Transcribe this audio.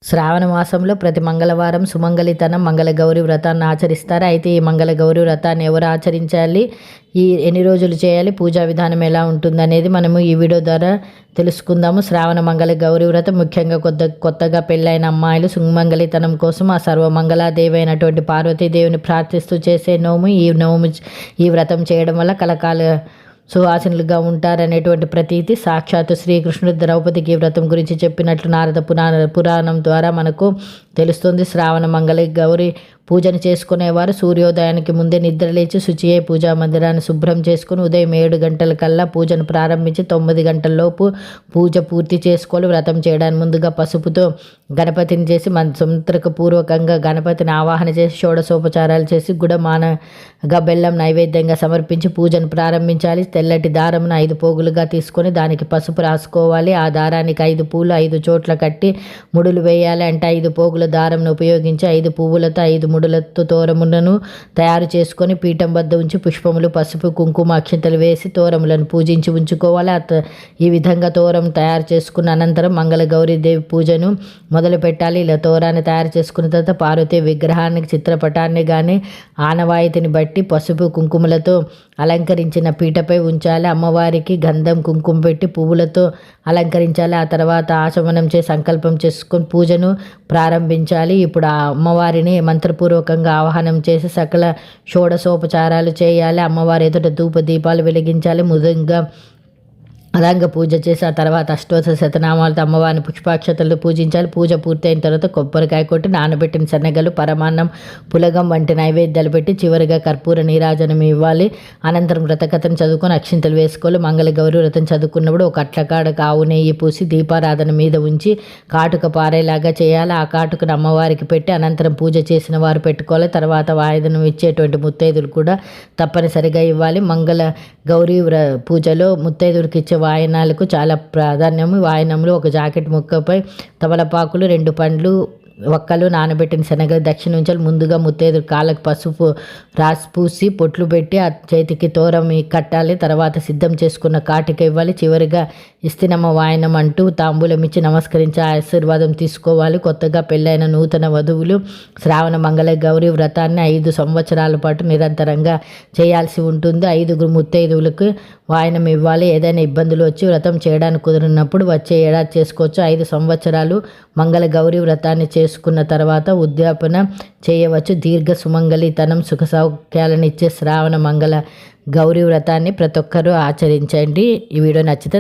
శ్రావణ మాసంలో ప్రతి మంగళవారం సుమంగళితనం మంగళగౌరి వ్రతాన్ని ఆచరిస్తారు. అయితే ఈ మంగళగౌరి వ్రతాన్ని ఎవరు ఆచరించాలి, ఈ ఎన్ని రోజులు చేయాలి, పూజా విధానం ఎలా ఉంటుందనేది మనము ఈ వీడియో ద్వారా తెలుసుకుందాము. శ్రావణ మంగళ గౌరి వ్రతం ముఖ్యంగా కొత్తగా పెళ్ళైన అమ్మాయిలు సుమంగళితనం కోసం ఆ సర్వమంగళాదేవి అయినటువంటి పార్వతీదేవిని ప్రార్థిస్తూ చేసే నోము. ఈ వ్రతం చేయడం వల్ల కలకాల సువాసినులుగా ఉంటారనేటువంటి ప్రతీతి. సాక్షాత్తు శ్రీకృష్ణుడు ద్రౌపదికి వ్రతం గురించి చెప్పినట్లు నారద పురాణం ద్వారా మనకు తెలుస్తుంది. శ్రావణ మంగళ గౌరి పూజను చేసుకునేవారు సూర్యోదయానికి ముందే నిద్రలేచి శుచి అయి పూజా మందిరాన్ని శుభ్రం చేసుకుని ఉదయం 7 గంటల కల్లా పూజను ప్రారంభించి 9 గంటలలోపు పూజ పూర్తి చేసుకోవాలి. వ్రతం చేయడానికి ముందుగా పసుపుతో గణపతిని చేసి మంత్రక పూర్వకంగా గణపతిని ఆవాహన చేసి షోడశోపచారాలు చేసి గుడమానగా బెల్లం నైవేద్యంగా సమర్పించి పూజను ప్రారంభించాలి. తెల్లటి దారమును 5 పోగులుగా తీసుకొని దానికి పసుపు రాసుకోవాలి. ఆ దారానికి 5 పూలు 5 చోట్ల కట్టి ముడులు వేయాలి. అంటే 5 పోగుల దారంను ఉపయోగించి 5 పువ్వులతో 5 ముడులతో తోరములను తయారు చేసుకొని పీఠం వద్ద ఉంచి పుష్పములు పసుపు కుంకుమ అక్షంతలు వేసి తోరములను పూజించి ఉంచుకోవాలి. ఈ విధంగా తోరం తయారు చేసుకున్న అనంతరం మంగళ గౌరీదేవి పూజను మొదలు పెట్టాలి. ఇలా తోరాన్ని తయారు చేసుకున్న తర్వాత పార్వతీ విగ్రహానికి చిత్రపటాన్ని కానీ ఆనవాయితీని బట్టి పసుపు కుంకుమలతో అలంకరించిన పీటపై ఉంచాలి. అమ్మవారికి గంధం కుంకుమ పెట్టి పువ్వులతో అలంకరించాలి. ఆ తర్వాత ఆచమనం చేసి సంకల్పం చేసుకొని పూజను ప్రారంభించాలి. ఇప్పుడు ఆ అమ్మవారిని మంత్రపూర్వకంగా ఆవాహనం చేసి సకల షోడశోపచారాలు చేయాలి. అమ్మవారి ఎదుట ధూప దీపాలు వెలిగించాలి. ముదంగా అదంగ పూజ చేసి ఆ తర్వాత అష్టోత్తర శతనామాలతో అమ్మవారిని పుష్పాక్షతలు పూజించాలి. పూజ పూర్తయిన తర్వాత కొబ్బరికాయ కొట్టి నానబెట్టిన శనగలు పరమాన్నం పులగం వంటి నైవేద్యాలు పెట్టి చివరిగా కర్పూర నీరాజనం ఇవ్వాలి. అనంతరం వ్రతకథను చదువుకొని అక్షింతలు వేసుకోవాలి. మంగళ గౌరి వ్రతం చదువుకున్నప్పుడు ఒక అట్లకాడకు ఆవు నెయ్యి పూసి దీపారాధన మీద ఉంచి కాటుక పారేలాగా చేయాలి. ఆ కాటుకను అమ్మవారికి పెట్టి అనంతరం పూజ చేసిన వారు పెట్టుకోవాలి. తర్వాత వాయిదనం ఇచ్చేటువంటి ముత్తైదులు కూడా తప్పనిసరిగా ఇవ్వాలి. మంగళ గౌరీ పూజలో ముత్తైదుడికి ఇచ్చే వాయనాలకు చాలా ప్రాధాన్యము. వాయనంలో ఒక జాకెట్ ముక్కపై తమలపాకులు 2 పండ్లు ఒక్కలు నానబెట్టిన శనగలు దక్షిణ ఉంచాలి. ముందుగా ముత్తైదు కాళ్ళకు పసుపు రాసి పూసి పొట్లు పెట్టి ఆ చేతికి తోరం కట్టాలి. తర్వాత సిద్ధం చేసుకున్న కాటిక ఇవ్వాలి. చివరిగా ఇస్తినమ్మ వాయనం అంటూ తాంబూలం ఇచ్చి నమస్కరించి ఆశీర్వాదం తీసుకోవాలి. కొత్తగా పెళ్ళైన నూతన వధువులు శ్రావణ మంగళ గౌరీ వ్రతాన్ని 5 సంవత్సరాల పాటు నిరంతరంగా చేయాల్సి ఉంటుంది. 5 ముత్తైదువులకు వాయనం ఇవ్వాలి. ఏదైనా ఇబ్బందులు వచ్చి వ్రతం చేయడానికి కుదిరినప్పుడు వచ్చే ఏడాది చేసుకోవచ్చు. 5 సంవత్సరాలు మంగళ గౌరీ వ్రతాన్ని చేసుకున్న తర్వాత ఉద్యాపన చేయవచ్చు. దీర్ఘ సుమంగళితనం సుఖ సౌఖ్యాలను ఇచ్చే శ్రావణ మంగళ గౌరీ వ్రతాన్ని ప్రతి ఒక్కరూ ఆచరించండి. ఈ వీడియో నచ్చితే